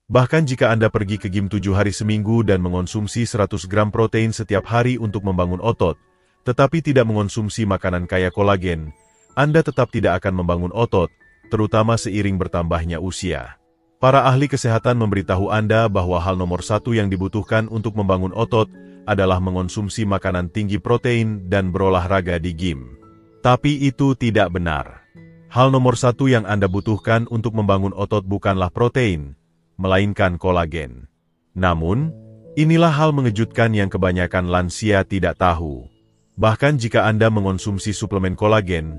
Bahkan jika Anda pergi ke gym 7 hari seminggu dan mengonsumsi 100 gram protein setiap hari untuk membangun otot, tetapi tidak mengonsumsi makanan kaya kolagen, Anda tetap tidak akan membangun otot, terutama seiring bertambahnya usia. Para ahli kesehatan memberitahu Anda bahwa hal nomor satu yang dibutuhkan untuk membangun otot adalah mengonsumsi makanan tinggi protein dan berolahraga di gym. Tapi itu tidak benar. Hal nomor satu yang Anda butuhkan untuk membangun otot bukanlah protein, melainkan kolagen. Namun, inilah hal mengejutkan yang kebanyakan lansia tidak tahu. Bahkan jika Anda mengonsumsi suplemen kolagen,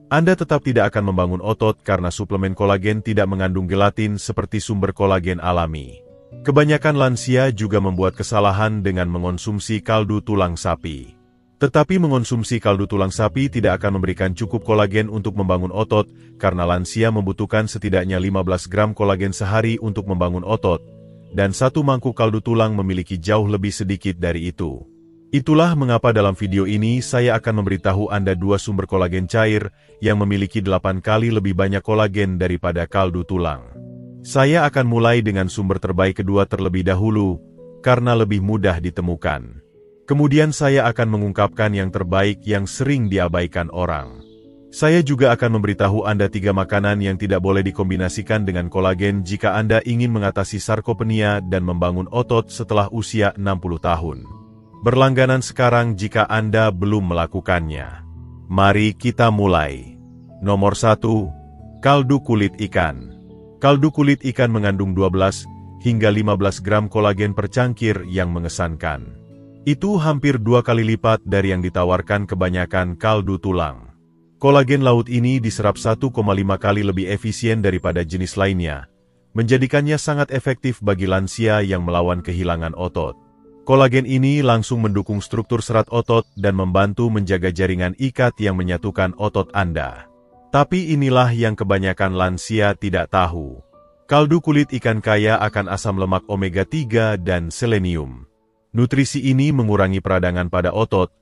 Anda tetap tidak akan membangun otot karena suplemen kolagen tidak mengandung gelatin seperti sumber kolagen alami. Kebanyakan lansia juga membuat kesalahan dengan mengonsumsi kaldu tulang sapi. Tetapi mengonsumsi kaldu tulang sapi tidak akan memberikan cukup kolagen untuk membangun otot, karena lansia membutuhkan setidaknya 15 gram kolagen sehari untuk membangun otot, dan satu mangkuk kaldu tulang memiliki jauh lebih sedikit dari itu. Itulah mengapa dalam video ini saya akan memberitahu Anda dua sumber kolagen cair yang memiliki 8 kali lebih banyak kolagen daripada kaldu tulang. Saya akan mulai dengan sumber terbaik kedua terlebih dahulu, karena lebih mudah ditemukan. Kemudian saya akan mengungkapkan yang terbaik yang sering diabaikan orang. Saya juga akan memberitahu Anda 3 makanan yang tidak boleh dikombinasikan dengan kolagen jika Anda ingin mengatasi sarkopenia dan membangun otot setelah usia 60 tahun. Berlangganan sekarang jika Anda belum melakukannya. Mari kita mulai. Nomor 1. Kaldu kulit ikan. Kaldu kulit ikan mengandung 12 hingga 15 gram kolagen per cangkir yang mengesankan. Itu hampir 2 kali lipat dari yang ditawarkan kebanyakan kaldu tulang. Kolagen laut ini diserap 1,5 kali lebih efisien daripada jenis lainnya, menjadikannya sangat efektif bagi lansia yang melawan kehilangan otot. Kolagen ini langsung mendukung struktur serat otot dan membantu menjaga jaringan ikat yang menyatukan otot Anda. Tapi inilah yang kebanyakan lansia tidak tahu. Kaldu kulit ikan kaya akan asam lemak omega 3 dan selenium. Nutrisi ini mengurangi peradangan pada otot,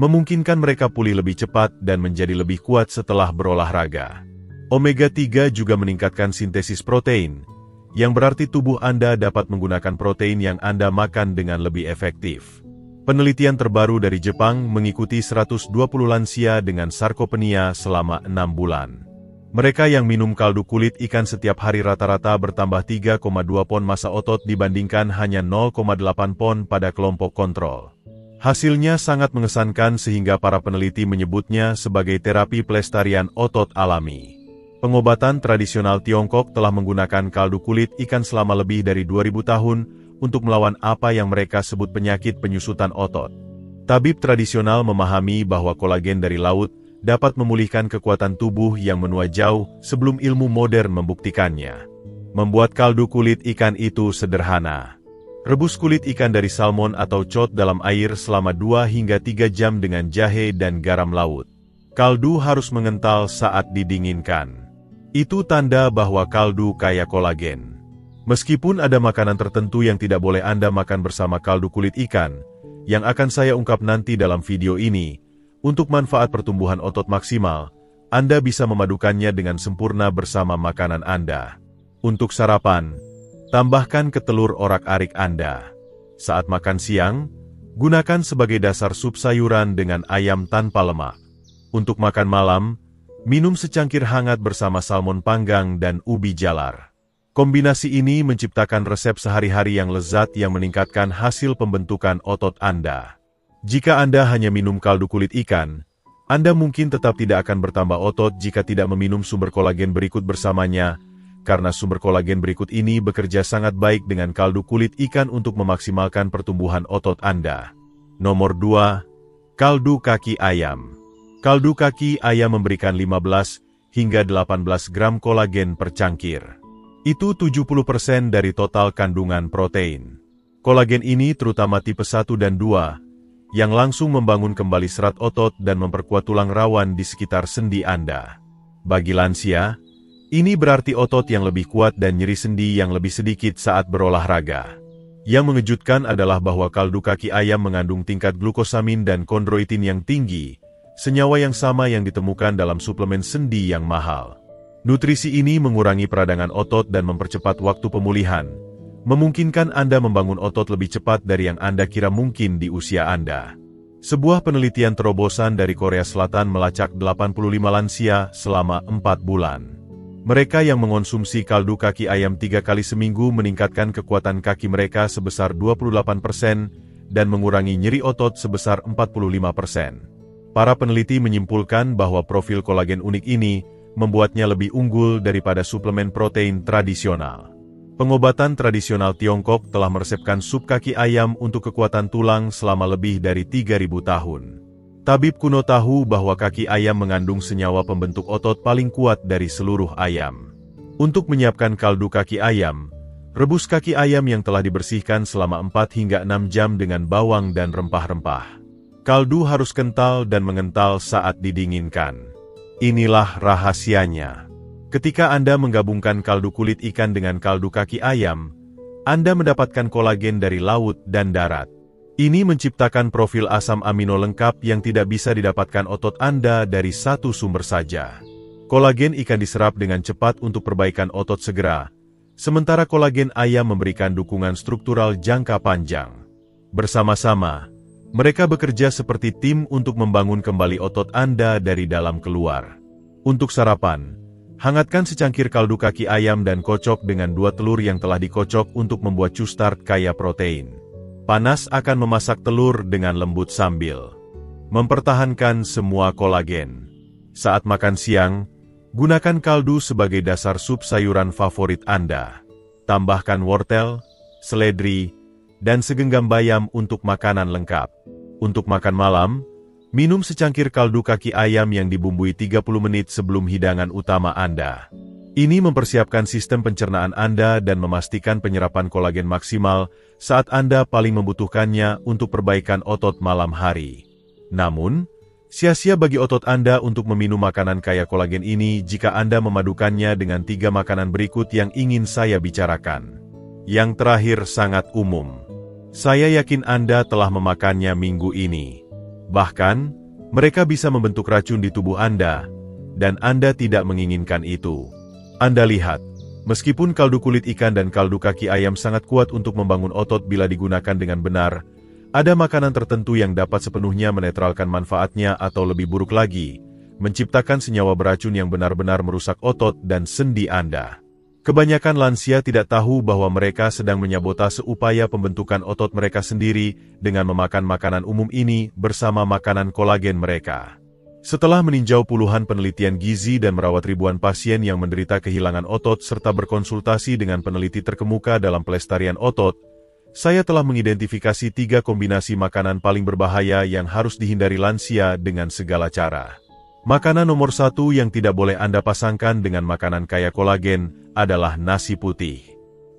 memungkinkan mereka pulih lebih cepat dan menjadi lebih kuat setelah berolahraga. Omega 3 juga meningkatkan sintesis protein, yang berarti tubuh Anda dapat menggunakan protein yang Anda makan dengan lebih efektif. Penelitian terbaru dari Jepang mengikuti 120 lansia dengan sarkopenia selama 6 bulan. Mereka yang minum kaldu kulit ikan setiap hari rata-rata bertambah 3,2 pon massa otot dibandingkan hanya 0,8 pon pada kelompok kontrol. Hasilnya sangat mengesankan sehingga para peneliti menyebutnya sebagai terapi pelestarian otot alami. Pengobatan tradisional Tiongkok telah menggunakan kaldu kulit ikan selama lebih dari 2000 tahun untuk melawan apa yang mereka sebut penyakit penyusutan otot. Tabib tradisional memahami bahwa kolagen dari laut dapat memulihkan kekuatan tubuh yang menua jauh sebelum ilmu modern membuktikannya. Membuat kaldu kulit ikan itu sederhana. Rebus kulit ikan dari salmon atau cod dalam air selama 2 hingga 3 jam dengan jahe dan garam laut. Kaldu harus mengental saat didinginkan. Itu tanda bahwa kaldu kaya kolagen. Meskipun ada makanan tertentu yang tidak boleh Anda makan bersama kaldu kulit ikan, yang akan saya ungkap nanti dalam video ini, untuk manfaat pertumbuhan otot maksimal, Anda bisa memadukannya dengan sempurna bersama makanan Anda. Untuk sarapan, tambahkan ke telur orak-arik Anda. Saat makan siang, gunakan sebagai dasar sup sayuran dengan ayam tanpa lemak. Untuk makan malam, minum secangkir hangat bersama salmon panggang dan ubi jalar. Kombinasi ini menciptakan resep sehari-hari yang lezat yang meningkatkan hasil pembentukan otot Anda. Jika Anda hanya minum kaldu kulit ikan, Anda mungkin tetap tidak akan bertambah otot jika tidak meminum sumber kolagen berikut bersamanya, karena sumber kolagen berikut ini bekerja sangat baik dengan kaldu kulit ikan untuk memaksimalkan pertumbuhan otot Anda. Nomor 2. Kaldu kaki ayam. Kaldu kaki ayam memberikan 15 hingga 18 gram kolagen per cangkir. Itu 70% dari total kandungan protein. Kolagen ini terutama tipe 1 dan 2, yang langsung membangun kembali serat otot dan memperkuat tulang rawan di sekitar sendi Anda. Bagi lansia, ini berarti otot yang lebih kuat dan nyeri sendi yang lebih sedikit saat berolahraga. Yang mengejutkan adalah bahwa kaldu kaki ayam mengandung tingkat glukosamin dan kondroitin yang tinggi, senyawa yang sama yang ditemukan dalam suplemen sendi yang mahal. Nutrisi ini mengurangi peradangan otot dan mempercepat waktu pemulihan, memungkinkan Anda membangun otot lebih cepat dari yang Anda kira mungkin di usia Anda. Sebuah penelitian terobosan dari Korea Selatan melacak 85 lansia selama 4 bulan. Mereka yang mengonsumsi kaldu kaki ayam 3 kali seminggu meningkatkan kekuatan kaki mereka sebesar 28% dan mengurangi nyeri otot sebesar 45%. Para peneliti menyimpulkan bahwa profil kolagen unik ini membuatnya lebih unggul daripada suplemen protein tradisional. Pengobatan tradisional Tiongkok telah meresepkan sup kaki ayam untuk kekuatan tulang selama lebih dari 3.000 tahun. Tabib kuno tahu bahwa kaki ayam mengandung senyawa pembentuk otot paling kuat dari seluruh ayam. Untuk menyiapkan kaldu kaki ayam, rebus kaki ayam yang telah dibersihkan selama 4 hingga 6 jam dengan bawang dan rempah-rempah. Kaldu harus kental dan mengental saat didinginkan. Inilah rahasianya. Ketika Anda menggabungkan kaldu kulit ikan dengan kaldu kaki ayam, Anda mendapatkan kolagen dari laut dan darat. Ini menciptakan profil asam amino lengkap yang tidak bisa didapatkan otot Anda dari satu sumber saja. Kolagen ikan diserap dengan cepat untuk perbaikan otot segera, sementara kolagen ayam memberikan dukungan struktural jangka panjang. Bersama-sama, mereka bekerja seperti tim untuk membangun kembali otot Anda dari dalam keluar. Untuk sarapan, hangatkan secangkir kaldu kaki ayam dan kocok dengan 2 telur yang telah dikocok untuk membuat custard kaya protein. Panas akan memasak telur dengan lembut sambil mempertahankan semua kolagen. Saat makan siang, gunakan kaldu sebagai dasar sup sayuran favorit Anda. Tambahkan wortel, seledri, dan segenggam bayam untuk makanan lengkap. Untuk makan malam, minum secangkir kaldu kaki ayam yang dibumbui 30 menit sebelum hidangan utama Anda. Ini mempersiapkan sistem pencernaan Anda dan memastikan penyerapan kolagen maksimal saat Anda paling membutuhkannya untuk perbaikan otot malam hari. Namun, sia-sia bagi otot Anda untuk meminum makanan kaya kolagen ini jika Anda memadukannya dengan 3 makanan berikut yang ingin saya bicarakan. Yang terakhir sangat umum. Saya yakin Anda telah memakannya minggu ini. Bahkan, mereka bisa membentuk racun di tubuh Anda, dan Anda tidak menginginkan itu. Anda lihat, meskipun kaldu kulit ikan dan kaldu kaki ayam sangat kuat untuk membangun otot bila digunakan dengan benar, ada makanan tertentu yang dapat sepenuhnya menetralkan manfaatnya atau lebih buruk lagi, menciptakan senyawa beracun yang benar-benar merusak otot dan sendi Anda. Kebanyakan lansia tidak tahu bahwa mereka sedang menyabotase upaya pembentukan otot mereka sendiri dengan memakan makanan umum ini bersama makanan kolagen mereka. Setelah meninjau puluhan penelitian gizi dan merawat ribuan pasien yang menderita kehilangan otot serta berkonsultasi dengan peneliti terkemuka dalam pelestarian otot, saya telah mengidentifikasi 3 kombinasi makanan paling berbahaya yang harus dihindari lansia dengan segala cara. Makanan nomor 1 yang tidak boleh Anda pasangkan dengan makanan kaya kolagen adalah nasi putih.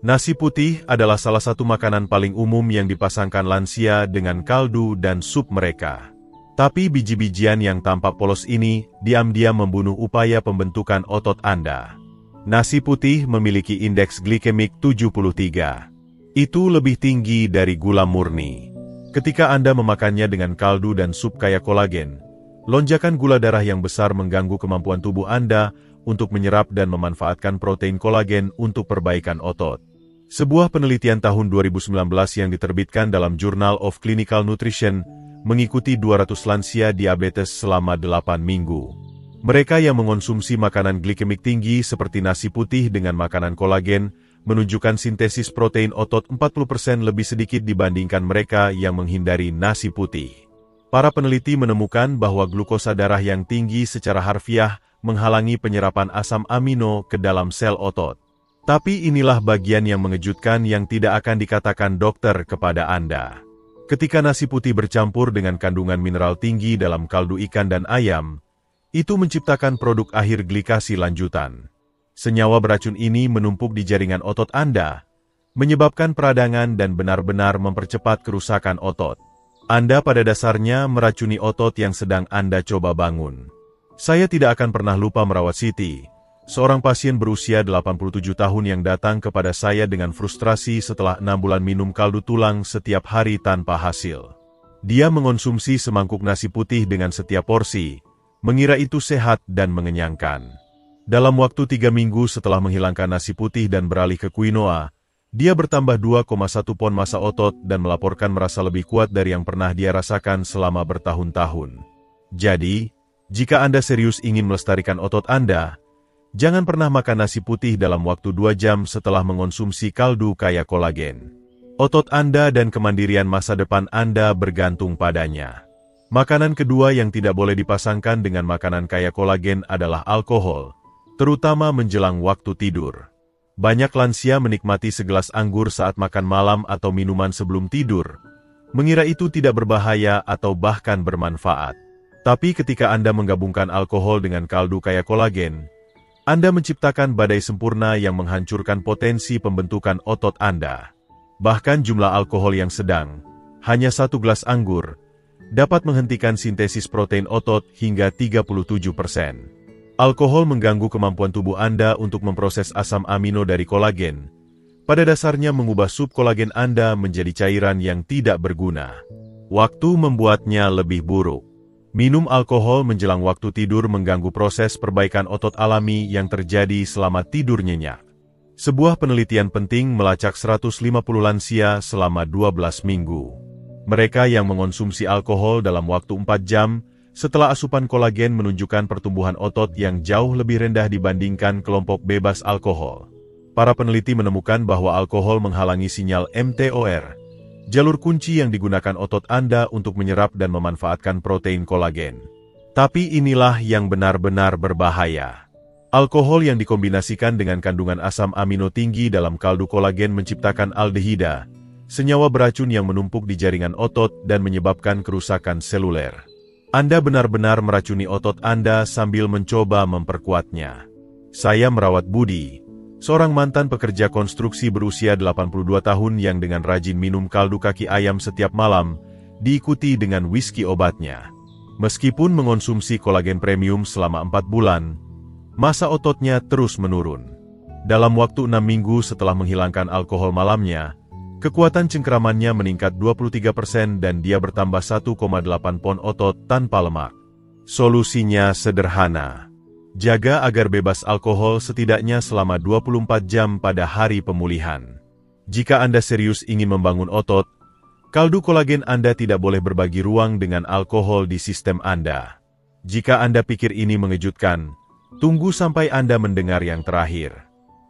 Nasi putih adalah salah satu makanan paling umum yang dipasangkan lansia dengan kaldu dan sup mereka. Tapi biji-bijian yang tampak polos ini diam-diam membunuh upaya pembentukan otot Anda. Nasi putih memiliki indeks glikemik 73. Itu lebih tinggi dari gula murni. Ketika Anda memakannya dengan kaldu dan sup kaya kolagen, lonjakan gula darah yang besar mengganggu kemampuan tubuh Anda untuk menyerap dan memanfaatkan protein kolagen untuk perbaikan otot. Sebuah penelitian tahun 2019 yang diterbitkan dalam Journal of Clinical Nutrition mengikuti 200 lansia diabetes selama 8 minggu. Mereka yang mengonsumsi makanan glikemik tinggi seperti nasi putih dengan makanan kolagen menunjukkan sintesis protein otot 40% lebih sedikit dibandingkan mereka yang menghindari nasi putih. Para peneliti menemukan bahwa glukosa darah yang tinggi secara harfiah menghalangi penyerapan asam amino ke dalam sel otot. Tapi inilah bagian yang mengejutkan yang tidak akan dikatakan dokter kepada Anda. Ketika nasi putih bercampur dengan kandungan mineral tinggi dalam kaldu ikan dan ayam, itu menciptakan produk akhir glikasi lanjutan. Senyawa beracun ini menumpuk di jaringan otot Anda, menyebabkan peradangan dan benar-benar mempercepat kerusakan otot. Anda pada dasarnya meracuni otot yang sedang Anda coba bangun. Saya tidak akan pernah lupa merawat Siti, seorang pasien berusia 87 tahun yang datang kepada saya dengan frustrasi setelah 6 bulan minum kaldu tulang setiap hari tanpa hasil. Dia mengonsumsi semangkuk nasi putih dengan setiap porsi, mengira itu sehat dan mengenyangkan. Dalam waktu 3 minggu setelah menghilangkan nasi putih dan beralih ke quinoa, Dia bertambah 2,1 pon massa otot dan melaporkan merasa lebih kuat dari yang pernah dia rasakan selama bertahun-tahun. Jadi, jika Anda serius ingin melestarikan otot Anda, jangan pernah makan nasi putih dalam waktu 2 jam setelah mengonsumsi kaldu kaya kolagen. Otot Anda dan kemandirian masa depan Anda bergantung padanya. Makanan kedua yang tidak boleh dipasangkan dengan makanan kaya kolagen adalah alkohol, terutama menjelang waktu tidur. Banyak lansia menikmati segelas anggur saat makan malam atau minuman sebelum tidur, mengira itu tidak berbahaya atau bahkan bermanfaat. Tapi ketika Anda menggabungkan alkohol dengan kaldu kaya kolagen, Anda menciptakan badai sempurna yang menghancurkan potensi pembentukan otot Anda. Bahkan jumlah alkohol yang sedang, hanya 1 gelas anggur, dapat menghentikan sintesis protein otot hingga 37%. Alkohol mengganggu kemampuan tubuh Anda untuk memproses asam amino dari kolagen. Pada dasarnya mengubah subkolagen Anda menjadi cairan yang tidak berguna. Waktu membuatnya lebih buruk. Minum alkohol menjelang waktu tidur mengganggu proses perbaikan otot alami yang terjadi selama tidur nyenyak. Sebuah penelitian penting melacak 150 lansia selama 12 minggu. Mereka yang mengonsumsi alkohol dalam waktu 4 jam, setelah asupan kolagen menunjukkan pertumbuhan otot yang jauh lebih rendah dibandingkan kelompok bebas alkohol. Para peneliti menemukan bahwa alkohol menghalangi sinyal mTOR, jalur kunci yang digunakan otot Anda untuk menyerap dan memanfaatkan protein kolagen. Tapi inilah yang benar-benar berbahaya. Alkohol yang dikombinasikan dengan kandungan asam amino tinggi dalam kaldu kolagen menciptakan aldehida, senyawa beracun yang menumpuk di jaringan otot dan menyebabkan kerusakan seluler. Anda benar-benar meracuni otot Anda sambil mencoba memperkuatnya. Saya merawat Budi, seorang mantan pekerja konstruksi berusia 82 tahun yang dengan rajin minum kaldu kaki ayam setiap malam, diikuti dengan whisky obatnya. Meskipun mengonsumsi kolagen premium selama 4 bulan, massa ototnya terus menurun. Dalam waktu 6 minggu setelah menghilangkan alkohol malamnya, kekuatan cengkeramannya meningkat 23% dan dia bertambah 1,8 pon otot tanpa lemak. Solusinya sederhana. Jaga agar bebas alkohol setidaknya selama 24 jam pada hari pemulihan. Jika Anda serius ingin membangun otot, kaldu kolagen Anda tidak boleh berbagi ruang dengan alkohol di sistem Anda. Jika Anda pikir ini mengejutkan, tunggu sampai Anda mendengar yang terakhir.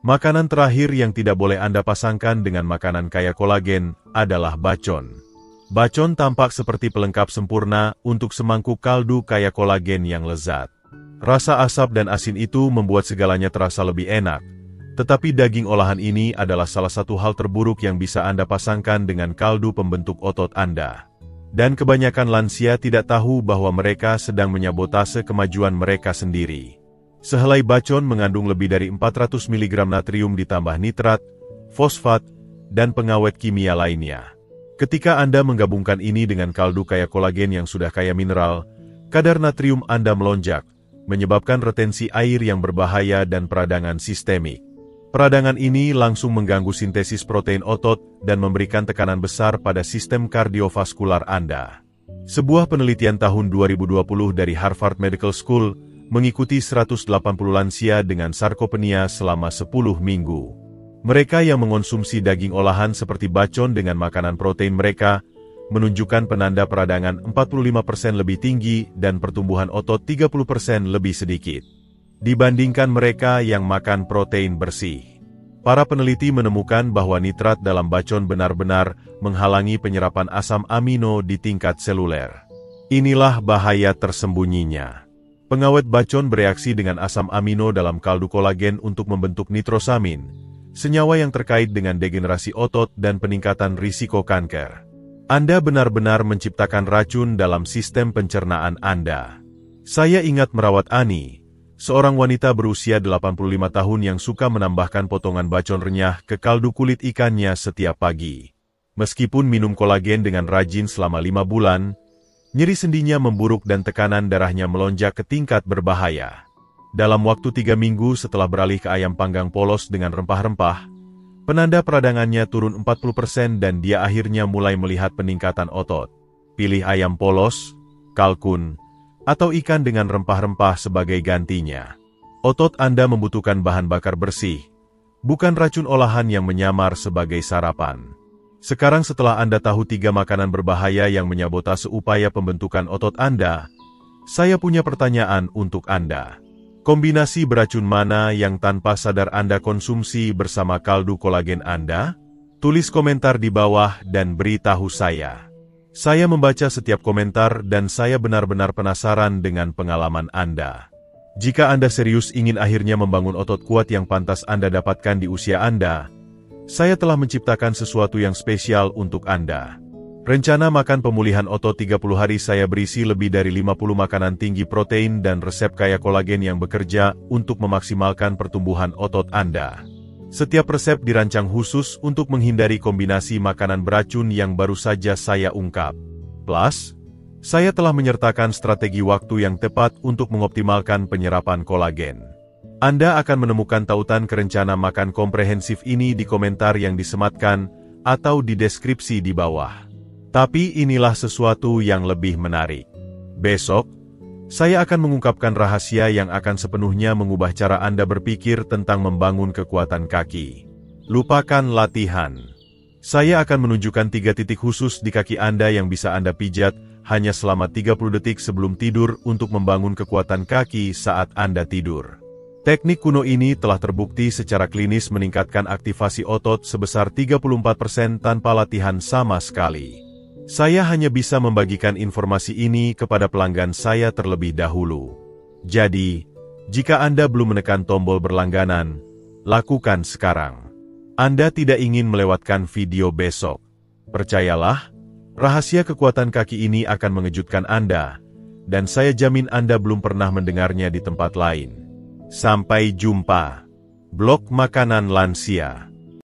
Makanan terakhir yang tidak boleh Anda pasangkan dengan makanan kaya kolagen adalah bacon. Bacon tampak seperti pelengkap sempurna untuk semangkuk kaldu kaya kolagen yang lezat. Rasa asap dan asin itu membuat segalanya terasa lebih enak, tetapi daging olahan ini adalah salah satu hal terburuk yang bisa Anda pasangkan dengan kaldu pembentuk otot Anda. Dan kebanyakan lansia tidak tahu bahwa mereka sedang menyabotase kemajuan mereka sendiri. Sehelai bacon mengandung lebih dari 400 mg natrium ditambah nitrat, fosfat, dan pengawet kimia lainnya. Ketika Anda menggabungkan ini dengan kaldu kaya kolagen yang sudah kaya mineral, kadar natrium Anda melonjak, menyebabkan retensi air yang berbahaya dan peradangan sistemik. Peradangan ini langsung mengganggu sintesis protein otot dan memberikan tekanan besar pada sistem kardiovaskular Anda. Sebuah penelitian tahun 2020 dari Harvard Medical School mengikuti 180 lansia dengan sarkopenia selama 10 minggu. Mereka yang mengonsumsi daging olahan seperti bacon dengan makanan protein mereka, menunjukkan penanda peradangan 45% lebih tinggi dan pertumbuhan otot 30% lebih sedikit, dibandingkan mereka yang makan protein bersih. Para peneliti menemukan bahwa nitrat dalam bacon benar-benar menghalangi penyerapan asam amino di tingkat seluler. Inilah bahaya tersembunyinya. Pengawet bacon bereaksi dengan asam amino dalam kaldu kolagen untuk membentuk nitrosamin, senyawa yang terkait dengan degenerasi otot dan peningkatan risiko kanker. Anda benar-benar menciptakan racun dalam sistem pencernaan Anda. Saya ingat merawat Ani, seorang wanita berusia 85 tahun yang suka menambahkan potongan bacon renyah ke kaldu kulit ikannya setiap pagi. Meskipun minum kolagen dengan rajin selama 5 bulan, nyeri sendinya memburuk dan tekanan darahnya melonjak ke tingkat berbahaya. Dalam waktu 3 minggu setelah beralih ke ayam panggang polos dengan rempah-rempah, penanda peradangannya turun 40% dan dia akhirnya mulai melihat peningkatan otot. Pilih ayam polos, kalkun, atau ikan dengan rempah-rempah sebagai gantinya. Otot Anda membutuhkan bahan bakar bersih, bukan racun olahan yang menyamar sebagai sarapan. Sekarang setelah Anda tahu 3 makanan berbahaya yang menyabotase upaya pembentukan otot Anda, saya punya pertanyaan untuk Anda. Kombinasi beracun mana yang tanpa sadar Anda konsumsi bersama kaldu kolagen Anda? Tulis komentar di bawah dan beritahu saya. Saya membaca setiap komentar dan saya benar-benar penasaran dengan pengalaman Anda. Jika Anda serius ingin akhirnya membangun otot kuat yang pantas Anda dapatkan di usia Anda, saya telah menciptakan sesuatu yang spesial untuk Anda. Rencana makan pemulihan otot 30 hari saya berisi lebih dari 50 makanan tinggi protein dan resep kaya kolagen yang bekerja untuk memaksimalkan pertumbuhan otot Anda. Setiap resep dirancang khusus untuk menghindari kombinasi makanan beracun yang baru saja saya ungkap. Plus, saya telah menyertakan strategi waktu yang tepat untuk mengoptimalkan penyerapan kolagen. Anda akan menemukan tautan ke rencana makan komprehensif ini di komentar yang disematkan atau di deskripsi di bawah. Tapi inilah sesuatu yang lebih menarik. Besok, saya akan mengungkapkan rahasia yang akan sepenuhnya mengubah cara Anda berpikir tentang membangun kekuatan kaki. Lupakan latihan. Saya akan menunjukkan 3 titik khusus di kaki Anda yang bisa Anda pijat hanya selama 30 detik sebelum tidur untuk membangun kekuatan kaki saat Anda tidur. Teknik kuno ini telah terbukti secara klinis meningkatkan aktivasi otot sebesar 34% tanpa latihan sama sekali. Saya hanya bisa membagikan informasi ini kepada pelanggan saya terlebih dahulu. Jadi, jika Anda belum menekan tombol berlangganan, lakukan sekarang. Anda tidak ingin melewatkan video besok. Percayalah, rahasia kekuatan kaki ini akan mengejutkan Anda, dan saya jamin Anda belum pernah mendengarnya di tempat lain. Sampai jumpa. Blog Makanan Lansia.